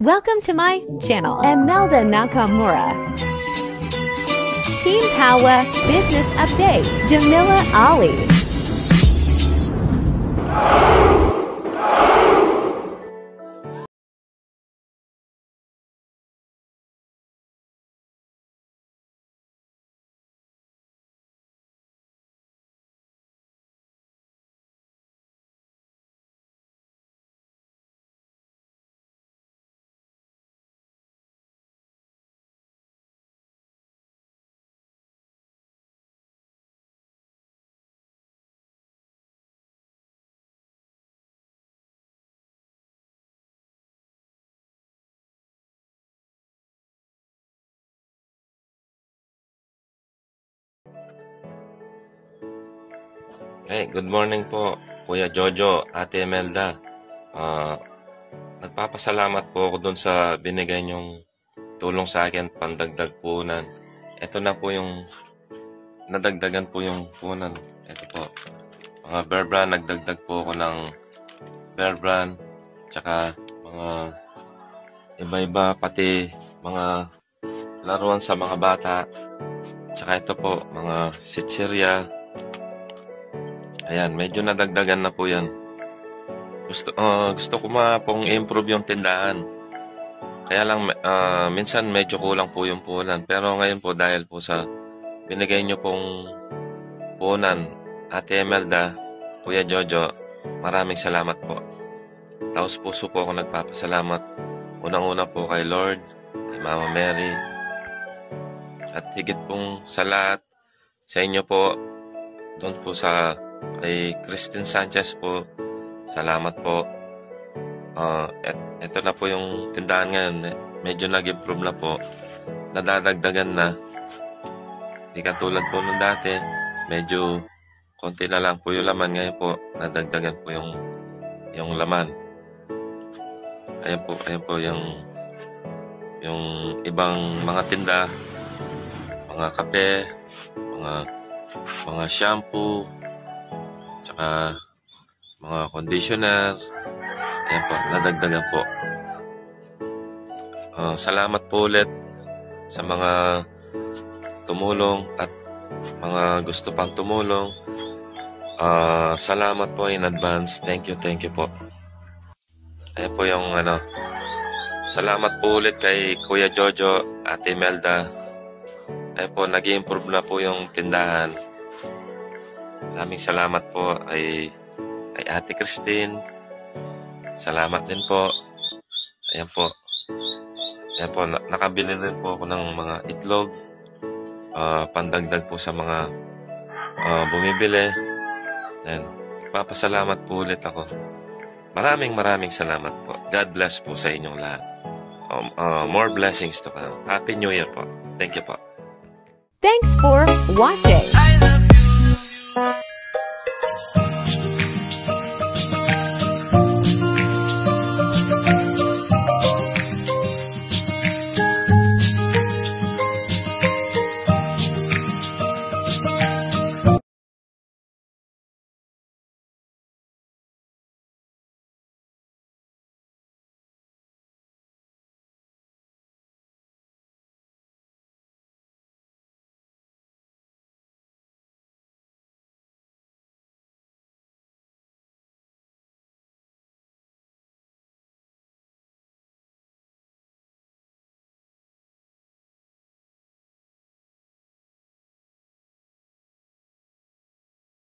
Welcome to my channel. Emelda Nakamura. Team Power Business Update. Jamila Ali. Hey, good morning po, Kuya Jojo, Ate Emelda. Nagpapasalamat po ako dun sa binigay niyong tulong sa akin, pandagdag punan. Ito na po yung nadagdagan po yung punan. Ito po, mga Bear Brand, nagdagdag po ako ng Bear Brand, tsaka mga iba-iba, pati mga laruan sa mga bata. Tsaka ito po, mga sitsirya. Ayan, medyo nadagdagan na po yan. Gusto ko pong improve yung tindahan. Kaya lang, minsan medyo kulang po yung puhunan. Pero ngayon po, dahil po sa binigay nyo pong puhunan, Ate Emelda, Kuya Jojo, maraming salamat po. Taos puso po ako nagpapasalamat. Unang-una po kay Lord, kay Mama Mary, at higit pong sa lahat, sa inyo po, doon po sa kay Christine Sanchez po, salamat po. Ito na po yung tindahan ngayon. Medyo nag-improve na po. Nadadagdagan na. Di katulad po nung dati. Medyo konti na lang po yung laman. Ngayon po, nadagdagan po yung laman. Ayan po yung ibang mga tinda, mga kape, mga shampoo, tsaka mga conditioner. Ayan po, nadagdagan po. Salamat po ulit sa mga tumulong at mga gusto pang tumulong. Salamat po in advance. Thank you po. Ayan po yung salamat po ulit kay Kuya Jojo, Ate Imelda. Ayan po, nag-improve na po yung tindahan. Maraming salamat po kay Ate Christine. Salamat din po. Ayan po. Nakabili rin po ako ng mga itlog. Pandagdag po sa mga bumibili. Ayan. Nagpapasalamat po ulit ako. Maraming salamat po. God bless po sa inyong lahat. More blessings to come. Happy New Year po. Thank you po. Thanks for watching.